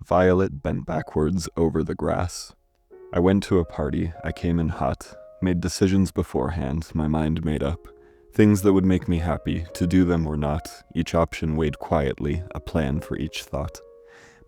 Violet bent backwards over the grass. I went to a party, I came in hot, made decisions beforehand, my mind made up. Things that would make me happy, to do them or not, each option weighed quietly, a plan for each thought.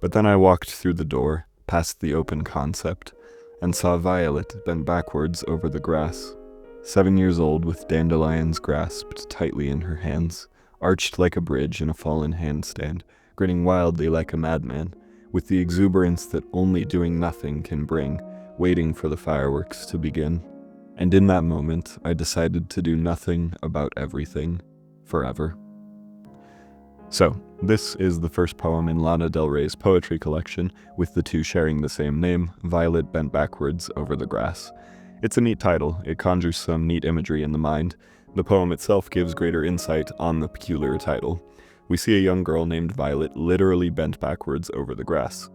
But then I walked through the door, past the open concept, and saw Violet bent backwards over the grass. 7 years old with dandelions grasped tightly in her hands, arched like a bridge in a fallen handstand, grinning wildly like a madman, with the exuberance that only doing nothing can bring, waiting for the fireworks to begin. And in that moment, I decided to do nothing about everything, forever. So, this is the first poem in Lana Del Rey's poetry collection, with the two sharing the same name, Violet Bent Backwards Over the Grass. It's a neat title, it conjures some neat imagery in the mind. The poem itself gives greater insight on the peculiar title. We see a young girl named Violet literally bent backwards over the grass.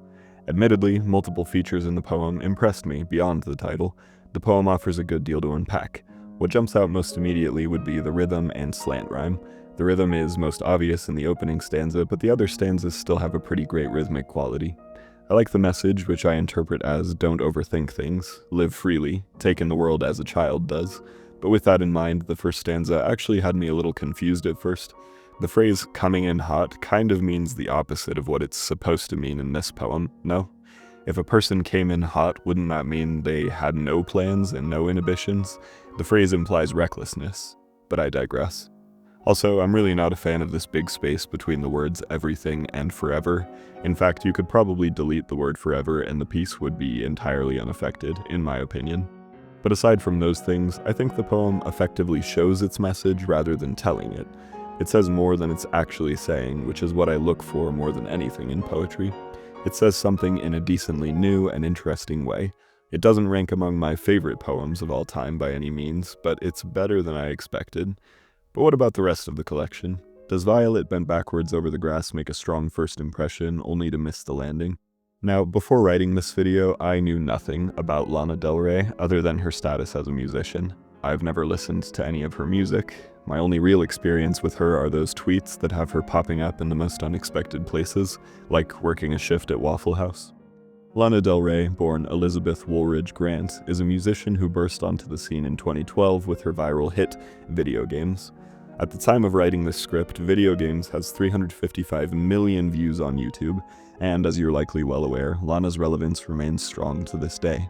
Admittedly, multiple features in the poem impressed me beyond the title. The poem offers a good deal to unpack. What jumps out most immediately would be the rhythm and slant rhyme. The rhythm is most obvious in the opening stanza, but the other stanzas still have a pretty great rhythmic quality. I like the message, which I interpret as don't overthink things, live freely, take in the world as a child does. But with that in mind, the first stanza actually had me a little confused at first. The phrase coming in hot kind of means the opposite of what it's supposed to mean in this poem, no? If a person came in hot, wouldn't that mean they had no plans and no inhibitions? The phrase implies recklessness, but I digress. Also, I'm really not a fan of this big space between the words everything and forever. In fact, you could probably delete the word forever and the piece would be entirely unaffected, in my opinion. But aside from those things, I think the poem effectively shows its message rather than telling it. It says more than it's actually saying, which is what I look for more than anything in poetry. It says something in a decently new and interesting way. It doesn't rank among my favorite poems of all time by any means, but it's better than I expected. But what about the rest of the collection? Does Violet Bent Backwards Over the Grass make a strong first impression, only to miss the landing? Now, before writing this video, I knew nothing about Lana Del Rey other than her status as a musician. I've never listened to any of her music. My only real experience with her are those tweets that have her popping up in the most unexpected places, like working a shift at Waffle House. Lana Del Rey, born Elizabeth Woolridge Grant, is a musician who burst onto the scene in 2012 with her viral hit, Video Games. At the time of writing this script, Video Games has 355 million views on YouTube, and as you're likely well aware, Lana's relevance remains strong to this day.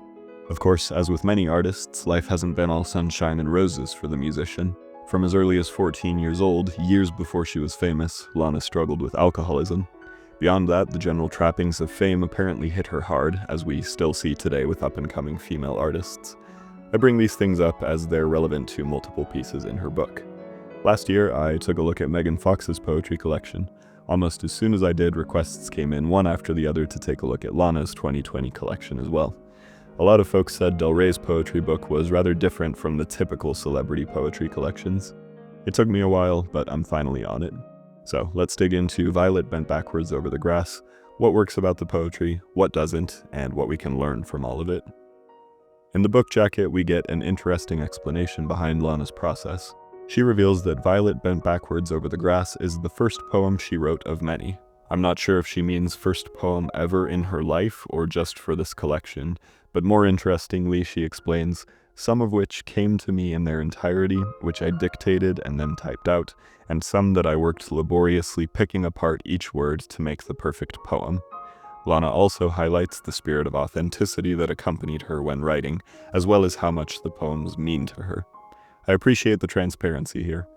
Of course, as with many artists, life hasn't been all sunshine and roses for the musician. From as early as 14 years old, years before she was famous, Lana struggled with alcoholism. Beyond that, the general trappings of fame apparently hit her hard, as we still see today with up-and-coming female artists. I bring these things up as they're relevant to multiple pieces in her book. Last year, I took a look at Megan Fox's poetry collection. Almost as soon as I did, requests came in one after the other to take a look at Lana's 2020 collection as well. A lot of folks said Del Rey's poetry book was rather different from the typical celebrity poetry collections. It took me a while, but I'm finally on it. So let's dig into Violet Bent Backwards Over the Grass, what works about the poetry, what doesn't, and what we can learn from all of it. In the book jacket, we get an interesting explanation behind Lana's process. She reveals that Violet Bent Backwards Over the Grass is the first poem she wrote of many. I'm not sure if she means first poem ever in her life or just for this collection, but more interestingly, she explains, some of which came to me in their entirety, which I dictated and then typed out, and some that I worked laboriously picking apart each word to make the perfect poem. Lana also highlights the spirit of authenticity that accompanied her when writing, as well as how much the poems mean to her. I appreciate the transparency here.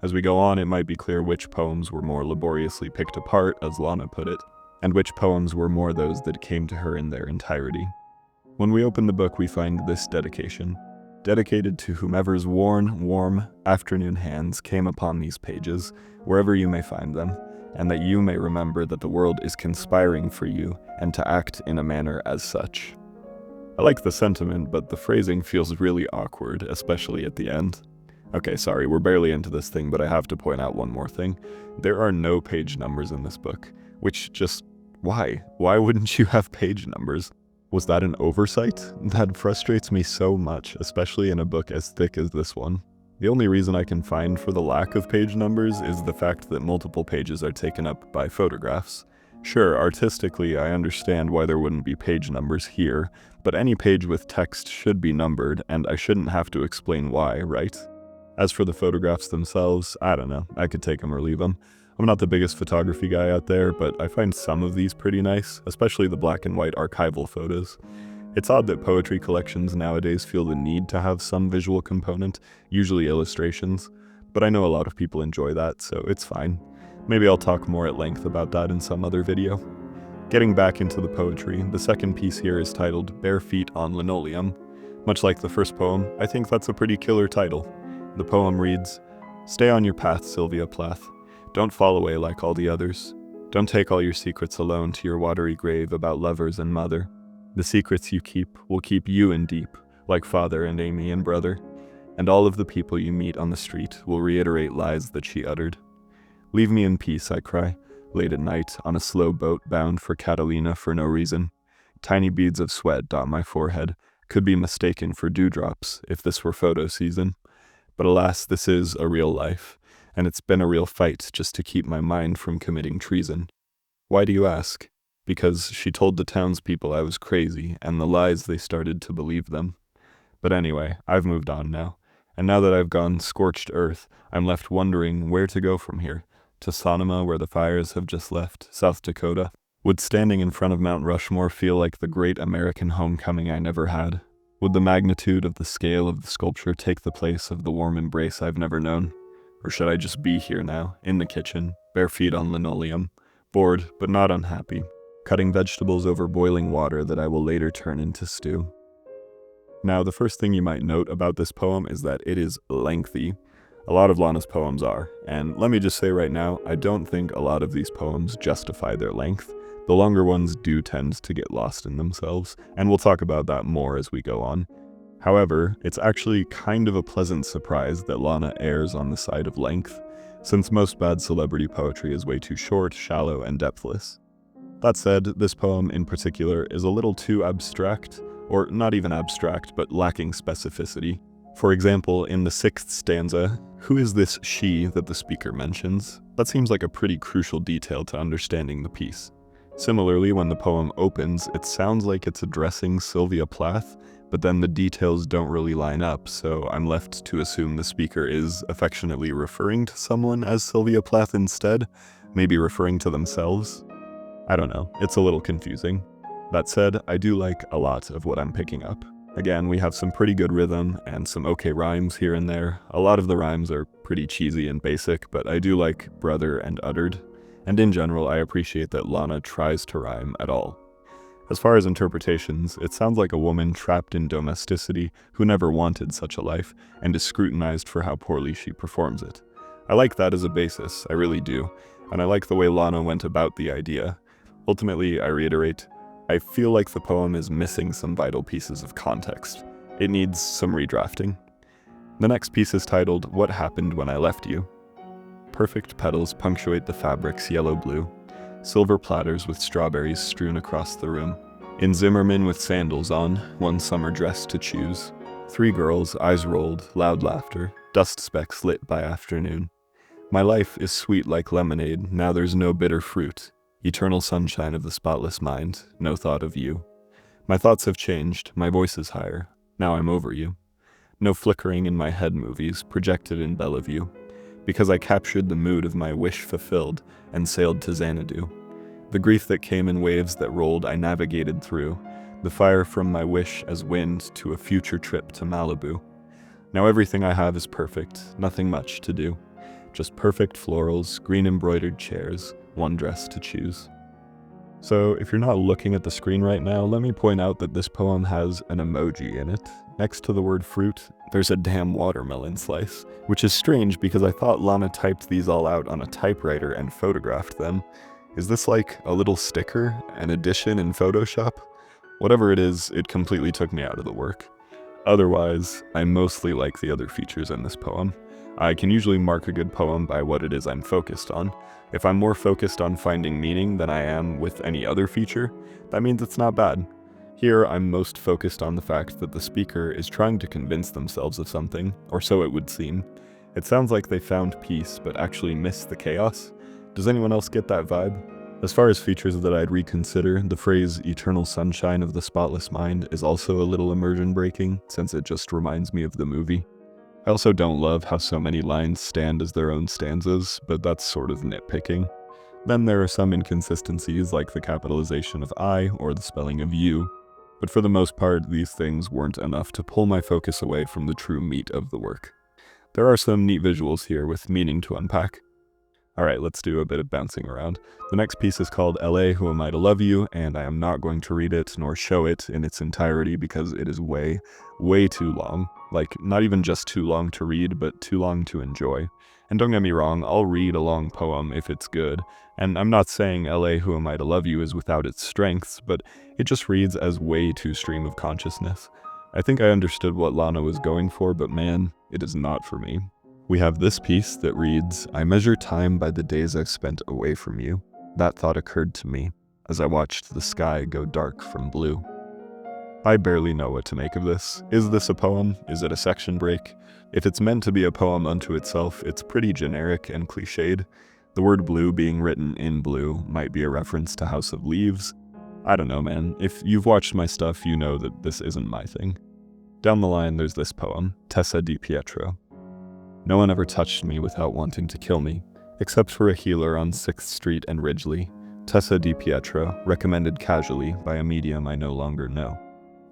As we go on, it might be clear which poems were more laboriously picked apart, as Lana put it, and which poems were more those that came to her in their entirety. When we open the book, we find this dedication. Dedicated to whomever's worn, warm, afternoon hands came upon these pages, wherever you may find them, and that you may remember that the world is conspiring for you, and to act in a manner as such. I like the sentiment, but the phrasing feels really awkward, especially at the end. Okay, sorry, we're barely into this thing, but I have to point out one more thing. There are no page numbers in this book, which just, why? Why wouldn't you have page numbers? Was that an oversight? That frustrates me so much, especially in a book as thick as this one. The only reason I can find for the lack of page numbers is the fact that multiple pages are taken up by photographs. Sure, artistically, I understand why there wouldn't be page numbers here, but any page with text should be numbered, and I shouldn't have to explain why, right? As for the photographs themselves, I don't know, I could take them or leave them. I'm not the biggest photography guy out there, but I find some of these pretty nice, especially the black and white archival photos. It's odd that poetry collections nowadays feel the need to have some visual component, usually illustrations, but I know a lot of people enjoy that, so it's fine. Maybe I'll talk more at length about that in some other video. Getting back into the poetry, the second piece here is titled Bare Feet on Linoleum. Much like the first poem, I think that's a pretty killer title. The poem reads, "Stay on your path, Sylvia Plath. Don't fall away like all the others. Don't take all your secrets alone to your watery grave about lovers and mother. The secrets you keep will keep you in deep, like father and Amy and brother. And all of the people you meet on the street will reiterate lies that she uttered. Leave me in peace, I cry, late at night on a slow boat bound for Catalina for no reason. Tiny beads of sweat dot my forehead, could be mistaken for dewdrops if this were photo season. But alas, this is a real life, and it's been a real fight just to keep my mind from committing treason. Why do you ask? Because she told the townspeople I was crazy, and the lies they started to believe them. But anyway, I've moved on now, and now that I've gone scorched earth, I'm left wondering where to go from here. To Sonoma, where the fires have just left, South Dakota? Would standing in front of Mount Rushmore feel like the great American homecoming I never had? Would the magnitude of the scale of the sculpture take the place of the warm embrace I've never known? Or should I just be here now, in the kitchen, bare feet on linoleum, bored but not unhappy, cutting vegetables over boiling water that I will later turn into stew? Now, the first thing you might note about this poem is that it is lengthy. A lot of Lana's poems are, and let me just say right now, I don't think a lot of these poems justify their length. The longer ones do tend to get lost in themselves, and we'll talk about that more as we go on. However, it's actually kind of a pleasant surprise that Lana errs on the side of length, since most bad celebrity poetry is way too short, shallow, and depthless. That said, this poem in particular is a little too abstract, or not even abstract, but lacking specificity. For example, in the 6th stanza, who is this she that the speaker mentions? That seems like a pretty crucial detail to understanding the piece. Similarly, when the poem opens, it sounds like it's addressing Sylvia Plath, but then the details don't really line up, so I'm left to assume the speaker is affectionately referring to someone as Sylvia Plath instead, maybe referring to themselves. I don't know, it's a little confusing. That said, I do like a lot of what I'm picking up. Again, we have some pretty good rhythm and some okay rhymes here and there. A lot of the rhymes are pretty cheesy and basic, but I do like brother and uttered. And in general, I appreciate that Lana tries to rhyme at all. As far as interpretations, it sounds like a woman trapped in domesticity who never wanted such a life and is scrutinized for how poorly she performs it. I like that as a basis, I really do, and I like the way Lana went about the idea. Ultimately, I reiterate, I feel like the poem is missing some vital pieces of context. It needs some redrafting. The next piece is titled, What Happened When I Left You? Perfect petals punctuate the fabric's yellow-blue, silver platters with strawberries strewn across the room. In Zimmerman with sandals on, one summer dress to choose. 3 girls, eyes rolled, loud laughter, dust specks lit by afternoon. My life is sweet like lemonade, now there's no bitter fruit. Eternal sunshine of the spotless mind, no thought of you. My thoughts have changed, my voice is higher, now I'm over you. No flickering in my head movies, projected in Bellevue. Because I captured the mood of my wish fulfilled and sailed to Xanadu. The grief that came in waves that rolled I navigated through, the fire from my wish as wind to a future trip to Malibu. Now everything I have is perfect, nothing much to do. Just perfect florals, green embroidered chairs, one dress to choose. So if you're not looking at the screen right now, let me point out that this poem has an emoji in it. Next to the word fruit, there's a damn watermelon slice, which is strange because I thought Lana typed these all out on a typewriter and photographed them. Is this like a little sticker, an addition in Photoshop? Whatever it is, it completely took me out of the work. Otherwise, I mostly like the other features in this poem. I can usually mark a good poem by what it is I'm focused on. If I'm more focused on finding meaning than I am with any other feature, that means it's not bad. Here, I'm most focused on the fact that the speaker is trying to convince themselves of something, or so it would seem. It sounds like they found peace, but actually missed the chaos. Does anyone else get that vibe? As far as features that I'd reconsider, the phrase eternal sunshine of the spotless mind is also a little immersion breaking, since it just reminds me of the movie. I also don't love how so many lines stand as their own stanzas, but that's sort of nitpicking. Then there are some inconsistencies like the capitalization of I or the spelling of you, but for the most part these things weren't enough to pull my focus away from the true meat of the work. There are some neat visuals here with meaning to unpack. Alright, let's do a bit of bouncing around. The next piece is called LA, Who Am I to Love You, and I am not going to read it nor show it in its entirety because it is way, way too long. Like, not even just too long to read, but too long to enjoy. And don't get me wrong, I'll read a long poem if it's good, and I'm not saying LA, Who Am I to Love You is without its strengths, but it just reads as way too stream of consciousness. I think I understood what Lana was going for, but man, it is not for me. We have this piece that reads, I measure time by the days I've spent away from you. That thought occurred to me as I watched the sky go dark from blue. I barely know what to make of this. Is this a poem? Is it a section break? If it's meant to be a poem unto itself, it's pretty generic and cliched. The word blue being written in blue might be a reference to House of Leaves. I don't know, man. If you've watched my stuff, you know that this isn't my thing. Down the line, there's this poem, Tessa DiPietro. No one ever touched me without wanting to kill me, except for a healer on 6th Street and Ridgely, Tessa DiPietro, recommended casually by a medium I no longer know.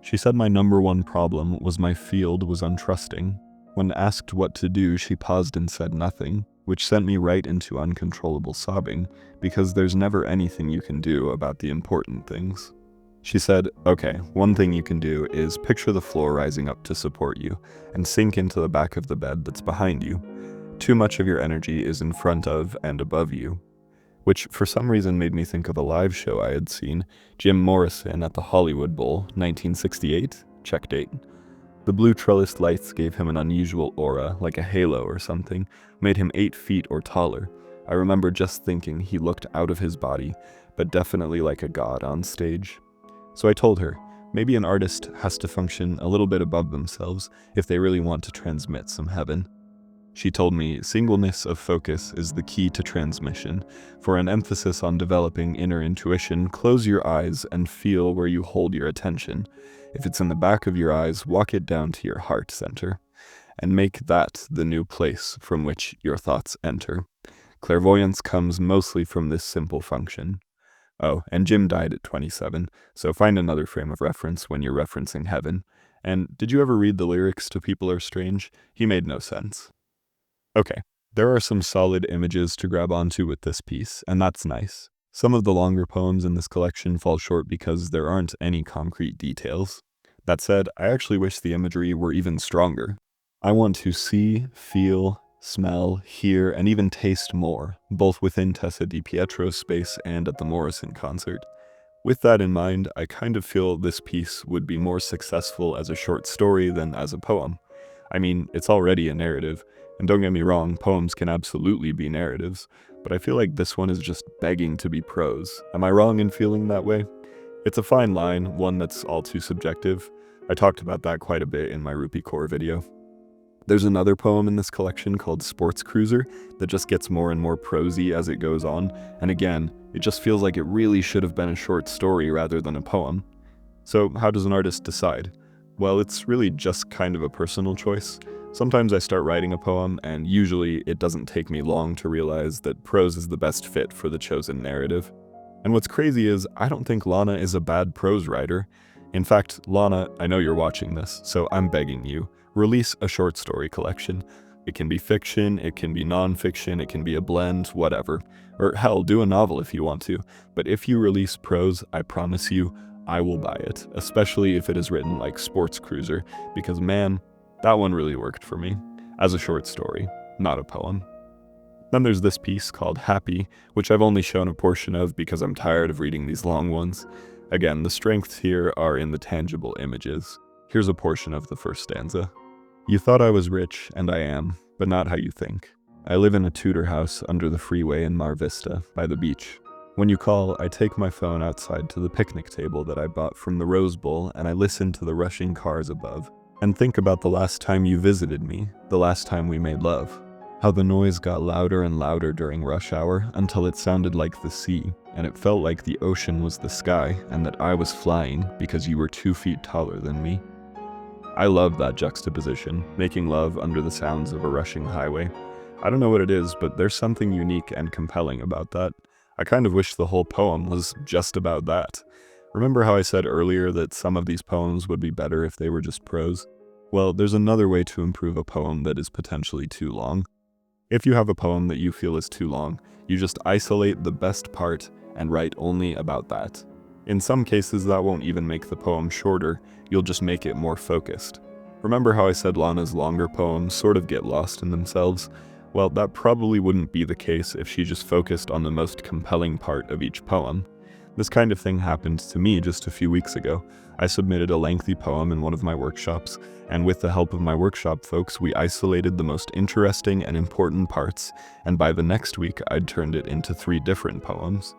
She said my #1 problem was my field was untrusting. When asked what to do, she paused and said nothing, which sent me right into uncontrollable sobbing, because there's never anything you can do about the important things. She said, okay, one thing you can do is picture the floor rising up to support you, and sink into the back of the bed that's behind you. Too much of your energy is in front of and above you. Which for some reason made me think of a live show I had seen, Jim Morrison at the Hollywood Bowl, 1968, check date. The blue trellised lights gave him an unusual aura, like a halo or something, made him 8 feet or taller. I remember just thinking he looked out of his body, but definitely like a god on stage. So I told her, maybe an artist has to function a little bit above themselves if they really want to transmit some heaven. She told me singleness of focus is the key to transmission. For an emphasis on developing inner intuition, close your eyes and feel where you hold your attention. If it's in the back of your eyes, walk it down to your heart center, and make that the new place from which your thoughts enter. Clairvoyance comes mostly from this simple function. Oh, and Jim died at 27, so find another frame of reference when you're referencing heaven. And did you ever read the lyrics to People Are Strange? He made no sense. Okay, there are some solid images to grab onto with this piece, and that's nice. Some of the longer poems in this collection fall short because there aren't any concrete details. That said, I actually wish the imagery were even stronger. I want to see, feel, smell, hear, and even taste more, both within Tessa DiPietro's space and at the Morrison concert. With that in mind, I kind of feel this piece would be more successful as a short story than as a poem. I mean, it's already a narrative, and don't get me wrong, poems can absolutely be narratives, but I feel like this one is just begging to be prose. Am I wrong in feeling that way? It's a fine line, one that's all too subjective. I talked about that quite a bit in my Rupee Core video. There's another poem in this collection called SportsCruiser that just gets more and more prosy as it goes on, and again, it just feels like it really should have been a short story rather than a poem. So how does an artist decide? Well, it's really just kind of a personal choice. Sometimes I start writing a poem, and usually it doesn't take me long to realize that prose is the best fit for the chosen narrative. And what's crazy is, I don't think Lana is a bad prose writer. In fact, Lana, I know you're watching this, so I'm begging you, release a short story collection. It can be fiction, it can be non-fiction, it can be a blend, whatever. Or hell, do a novel if you want to. But if you release prose, I promise you, I will buy it, especially if it is written like SportsCruiser, because man, that one really worked for me, as a short story, not a poem. Then there's this piece called Happy, which I've only shown a portion of because I'm tired of reading these long ones. Again, the strengths here are in the tangible images. Here's a portion of the first stanza. You thought I was rich, and I am, but not how you think. I live in a Tudor house under the freeway in Mar Vista, by the beach. When you call, I take my phone outside to the picnic table that I bought from the Rose Bowl, and I listen to the rushing cars above, and think about the last time you visited me, the last time we made love. How the noise got louder and louder during rush hour until it sounded like the sea, and it felt like the ocean was the sky and that I was flying because you were 2 feet taller than me. I love that juxtaposition, making love under the sounds of a rushing highway. I don't know what it is, but there's something unique and compelling about that. I kind of wish the whole poem was just about that. Remember how I said earlier that some of these poems would be better if they were just prose? Well, there's another way to improve a poem that is potentially too long. If you have a poem that you feel is too long, you just isolate the best part and write only about that. In some cases, that won't even make the poem shorter, you'll just make it more focused. Remember how I said Lana's longer poems sort of get lost in themselves? Well, that probably wouldn't be the case if she just focused on the most compelling part of each poem. This kind of thing happened to me just a few weeks ago. I submitted a lengthy poem in one of my workshops, and with the help of my workshop folks, we isolated the most interesting and important parts, and by the next week, I'd turned it into 3 different poems.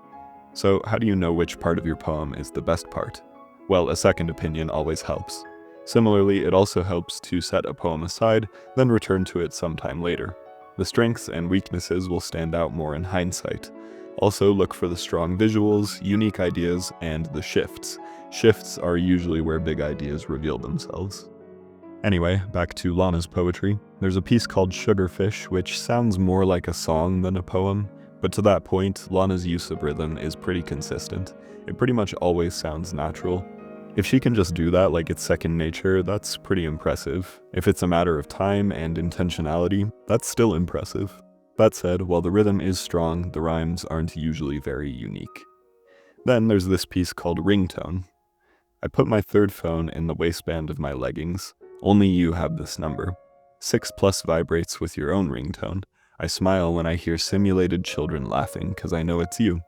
So how do you know which part of your poem is the best part? Well, a second opinion always helps. Similarly, it also helps to set a poem aside, then return to it sometime later. The strengths and weaknesses will stand out more in hindsight. Also look for the strong visuals, unique ideas, and the shifts. Shifts are usually where big ideas reveal themselves. Anyway, back to Lana's poetry. There's a piece called Sugarfish, which sounds more like a song than a poem, but to that point, Lana's use of rhythm is pretty consistent. It pretty much always sounds natural. If she can just do that like it's second nature, that's pretty impressive. If it's a matter of time and intentionality, that's still impressive. That said, while the rhythm is strong, the rhymes aren't usually very unique. Then there's this piece called Ringtone. I put my 3rd phone in the waistband of my leggings. Only you have this number. 6+ vibrates with your own ringtone. I smile when I hear simulated children laughing because I know it's you.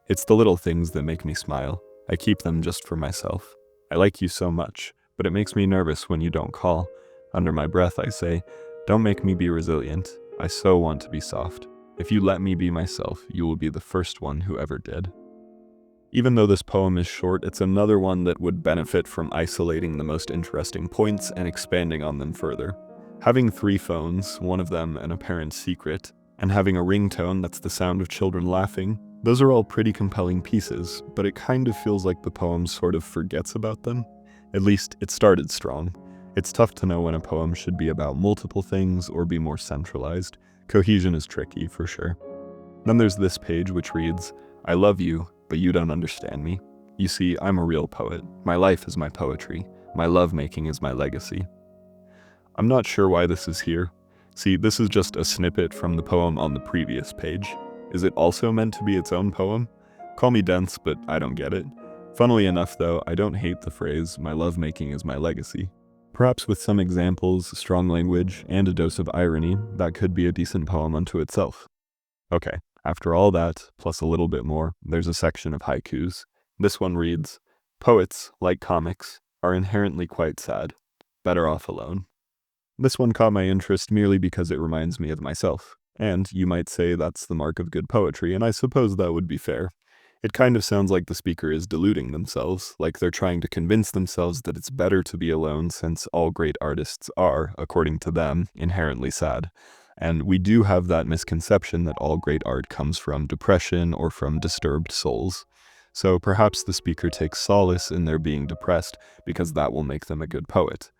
It's the little things that make me smile. I keep them just for myself. I like you so much, but it makes me nervous when you don't call. Under my breath I say, don't make me be resilient. I so want to be soft. If you let me be myself, you will be the first one who ever did. Even though this poem is short, it's another one that would benefit from isolating the most interesting points and expanding on them further. Having 3 phones, one of them an apparent secret, and having a ringtone that's the sound of children laughing, those are all pretty compelling pieces, but it kind of feels like the poem sort of forgets about them. At least, it started strong. It's tough to know when a poem should be about multiple things or be more centralized. Cohesion is tricky, for sure. Then there's this page which reads, I love you, but you don't understand me. You see, I'm a real poet. My life is my poetry. My lovemaking is my legacy. I'm not sure why this is here. See, this is just a snippet from the poem on the previous page. Is it also meant to be its own poem? Call me dense, but I don't get it. Funnily enough, though, I don't hate the phrase, my lovemaking is my legacy. Perhaps with some examples, strong language, and a dose of irony, that could be a decent poem unto itself. Okay, after all that, plus a little bit more, there's a section of haikus. This one reads, poets, like comics, are inherently quite sad. Better off alone. This one caught my interest merely because it reminds me of myself. And you might say that's the mark of good poetry, and I suppose that would be fair. It kind of sounds like the speaker is deluding themselves, like they're trying to convince themselves that it's better to be alone since all great artists are, according to them, inherently sad. And we do have that misconception that all great art comes from depression or from disturbed souls. So perhaps the speaker takes solace in their being depressed because that will make them a good poet.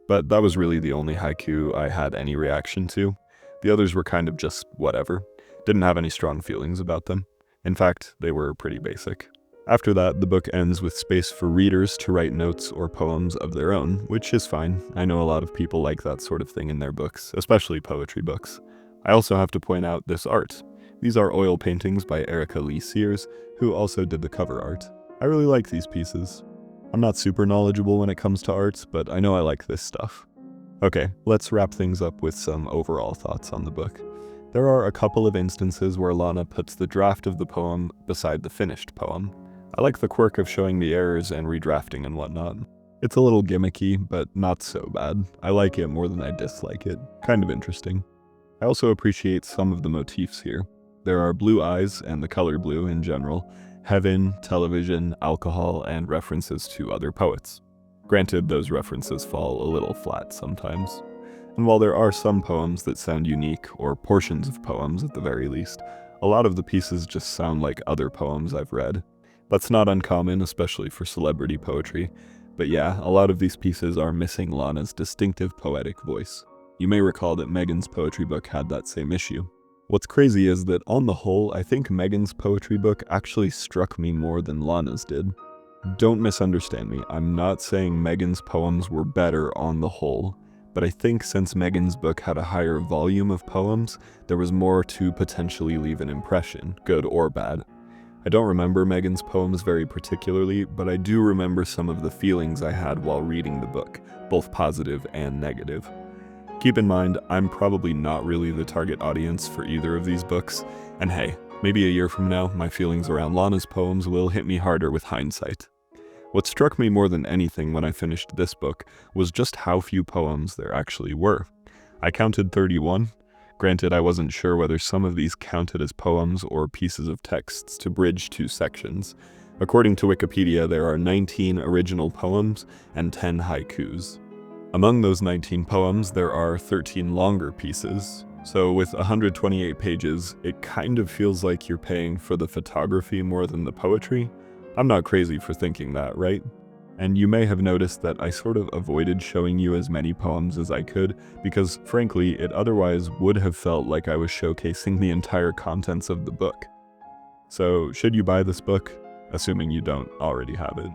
But that was really the only haiku I had any reaction to. The others were kind of just whatever. Didn't have any strong feelings about them. In fact, they were pretty basic. After that, the book ends with space for readers to write notes or poems of their own, which is fine. I know a lot of people like that sort of thing in their books, especially poetry books. I also have to point out this art. These are oil paintings by Erica Lee Sears, who also did the cover art. I really like these pieces. I'm not super knowledgeable when it comes to art, but I know I like this stuff. Okay, let's wrap things up with some overall thoughts on the book. There are a couple of instances where Lana puts the draft of the poem beside the finished poem. I like the quirk of showing the errors and redrafting and whatnot. It's a little gimmicky, but not so bad. I like it more than I dislike it. Kind of interesting. I also appreciate some of the motifs here. There are blue eyes and the color blue in general, heaven, television, alcohol, and references to other poets. Granted, those references fall a little flat sometimes. And while there are some poems that sound unique, or portions of poems at the very least, a lot of the pieces just sound like other poems I've read. That's not uncommon, especially for celebrity poetry, but yeah, a lot of these pieces are missing Lana's distinctive poetic voice. You may recall that Megan's poetry book had that same issue. What's crazy is that on the whole, I think Megan's poetry book actually struck me more than Lana's did. Don't misunderstand me, I'm not saying Megan's poems were better on the whole, but I think since Megan's book had a higher volume of poems, there was more to potentially leave an impression, good or bad. I don't remember Megan's poems very particularly, but I do remember some of the feelings I had while reading the book, both positive and negative. Keep in mind, I'm probably not really the target audience for either of these books, and hey, maybe a year from now, my feelings around Lana's poems will hit me harder with hindsight. What struck me more than anything when I finished this book was just how few poems there actually were. I counted 31. Granted, I wasn't sure whether some of these counted as poems or pieces of texts to bridge two sections. According to Wikipedia, there are 19 original poems and 10 haikus. Among those 19 poems, there are 13 longer pieces. So with 128 pages, it kind of feels like you're paying for the photography more than the poetry. I'm not crazy for thinking that, right? And you may have noticed that I sort of avoided showing you as many poems as I could, because frankly, it otherwise would have felt like I was showcasing the entire contents of the book. So, should you buy this book? Assuming you don't already have it.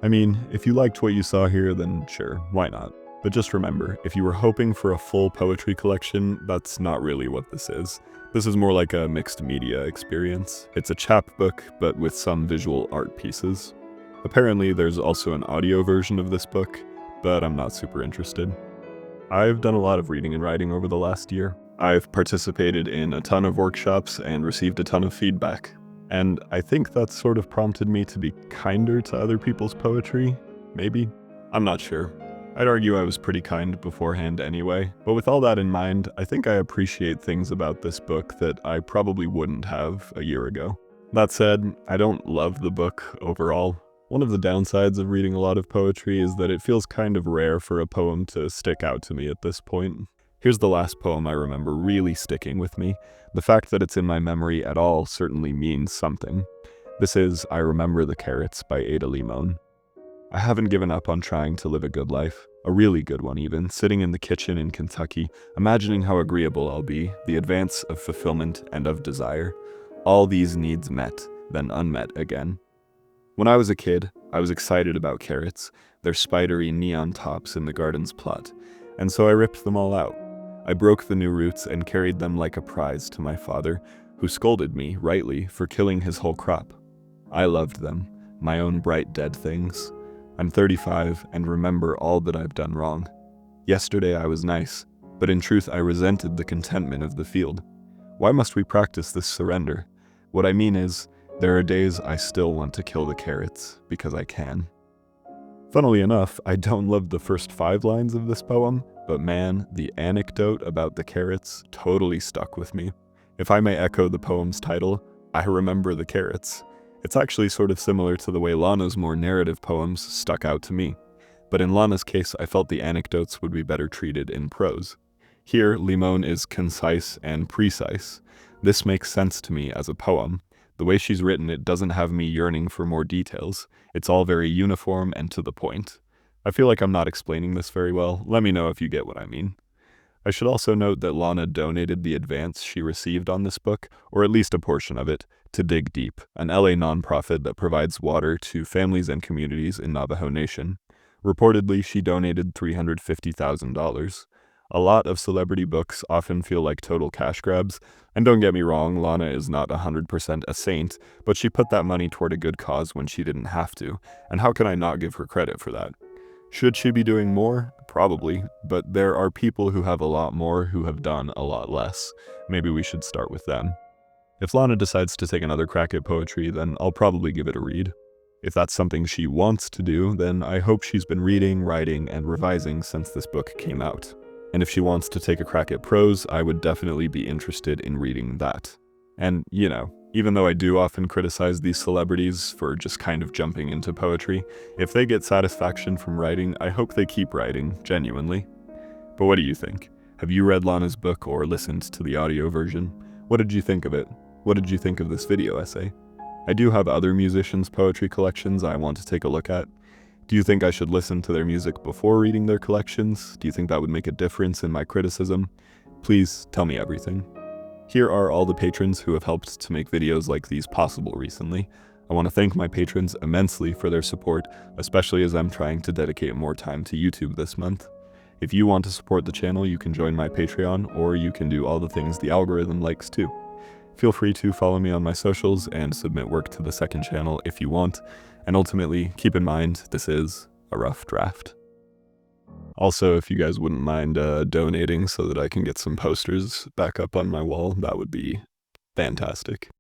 I mean, if you liked what you saw here, then sure, why not? But just remember, if you were hoping for a full poetry collection, that's not really what this is. This is more like a mixed media experience. It's a chapbook, but with some visual art pieces. Apparently, there's also an audio version of this book, but I'm not super interested. I've done a lot of reading and writing over the last year. I've participated in a ton of workshops and received a ton of feedback. And I think that's sort of prompted me to be kinder to other people's poetry, maybe? I'm not sure. I'd argue I was pretty kind beforehand anyway, but with all that in mind, I think I appreciate things about this book that I probably wouldn't have a year ago. That said, I don't love the book overall. One of the downsides of reading a lot of poetry is that it feels kind of rare for a poem to stick out to me at this point. Here's the last poem I remember really sticking with me. The fact that it's in my memory at all certainly means something. This is I Remember the Carrots by Ada Limon. I haven't given up on trying to live a good life, a really good one even, sitting in the kitchen in Kentucky, imagining how agreeable I'll be, the advance of fulfillment and of desire. All these needs met, then unmet again. When I was a kid, I was excited about carrots, their spidery neon tops in the garden's plot, and so I ripped them all out. I broke the new roots and carried them like a prize to my father, who scolded me, rightly, for killing his whole crop. I loved them, my own bright dead things. I'm 35 and remember all that I've done wrong. Yesterday I was nice, but in truth I resented the contentment of the field. Why must we practice this surrender? What I mean is, there are days I still want to kill the carrots, because I can. Funnily enough, I don't love the first 5 lines of this poem, but man, the anecdote about the carrots totally stuck with me. If I may echo the poem's title, I Remember the Carrots. It's actually sort of similar to the way Lana's more narrative poems stuck out to me. But in Lana's case, I felt the anecdotes would be better treated in prose. Here, Limon is concise and precise. This makes sense to me as a poem. The way she's written it doesn't have me yearning for more details. It's all very uniform and to the point. I feel like I'm not explaining this very well. Let me know if you get what I mean. I should also note that Lana donated the advance she received on this book, or at least a portion of it, to Dig Deep, an LA nonprofit that provides water to families and communities in Navajo Nation. Reportedly, she donated $350,000. A lot of celebrity books often feel like total cash grabs, and don't get me wrong, Lana is not 100% a saint, but she put that money toward a good cause when she didn't have to, and how can I not give her credit for that? Should she be doing more? Probably, but there are people who have a lot more who have done a lot less. Maybe we should start with them. If Lana decides to take another crack at poetry, then I'll probably give it a read. If that's something she wants to do, then I hope she's been reading, writing, and revising since this book came out. And if she wants to take a crack at prose, I would definitely be interested in reading that. And, you know, even though I do often criticize these celebrities for just kind of jumping into poetry, if they get satisfaction from writing, I hope they keep writing, genuinely. But what do you think? Have you read Lana's book or listened to the audio version? What did you think of it? What did you think of this video essay? I do have other musicians' poetry collections I want to take a look at. Do you think I should listen to their music before reading their collections? Do you think that would make a difference in my criticism? Please tell me everything. Here are all the patrons who have helped to make videos like these possible recently. I want to thank my patrons immensely for their support, especially as I'm trying to dedicate more time to YouTube this month. If you want to support the channel, you can join my Patreon, or you can do all the things the algorithm likes too. Feel free to follow me on my socials and submit work to the second channel if you want, and ultimately, keep in mind, this is a rough draft. Also, if you guys wouldn't mind donating so that I can get some posters back up on my wall, that would be fantastic.